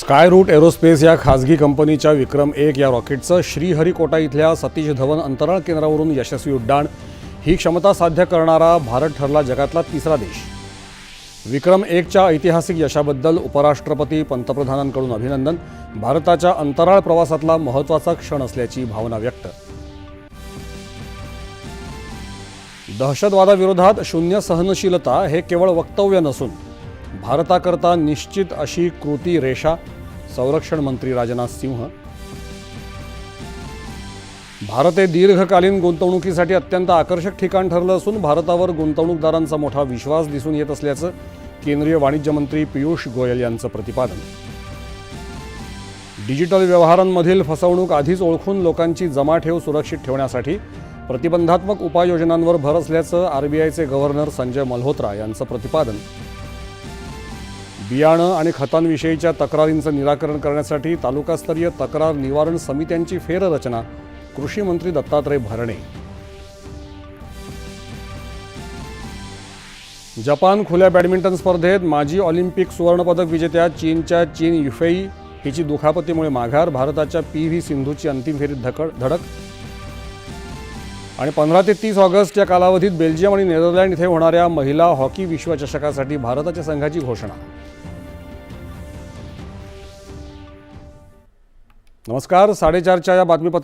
Sky route aerospace या खाजगी कंपनीच्या विक्रम-1 या रॉकेटचं श्रीहरिकोटा इथल्या सतीश धवन अंतराळ केंद्रावरून यशस्वी उड्डाण ही क्षमता साध्य करणारा भारत ठरला जगातला तिसरा देश। विक्रम-1च्या ऐतिहासिक यशाबद्दल उपराष्ट्रपती पंतप्रधानांकडून अभिनंदन। भारताच्या अंतराळ प्रवासातला महत्त्वाचा क्षण असल्याची भावना व्यक्त। दहशतवादाविरोधात शून्य सहनशीलता हे केवळ वक्तव्य नसून भारताकरता निश्चित अशी कृती रेषा। संरक्षण मंत्री राजनाथ सिंह। भारत हे दीर्घकालीन गुंतवणुकीसाठी अत्यंत आकर्षक ठिकाण ठरलं असून भारतावर गुंतवणूकदारांचा मोठा विश्वास दिसून येत असल्याचं केंद्रीय वाणिज्य मंत्री पियुष गोयल यांचं प्रतिपादन। डिजिटल व्यवहारांमधील फसवणूक आधीच ओळखून लोकांची जमाठेव सुरक्षित ठेवण्यासाठी प्रतिबंधात्मक उपाययोजनांवर भर असल्याचं आरबीआयचे गव्हर्नर संजय मल्होत्रा यांचं प्रतिपादन। बियाणं आणि खतांविषयीच्या तक्रारींचं निराकरण करण्यासाठी तालुकास्तरीय तक्रार निवारण समित्यांची फेररचना। कृषी मंत्री दत्तात्रय भरणे। जपान खुल्या बॅडमिंटन स्पर्धेत माजी ऑलिम्पिक सुवर्णपदक विजेत्या चीनच्या चीन युफेई हिची दुखापतीमुळे माघार। भारताच्या पी.व्ही. सिंधूची अंतिम फेरीत धडक। आणि 15 ते 30 ऑगस्ट या कालावधीत बेल्जियम आणि नेदरलँड इथे होणाऱ्या महिला हॉकी विश्वचषकासाठी भारताच्या संघाची घोषणा। नमस्कार, 4:30च्या या बातमीपत्रात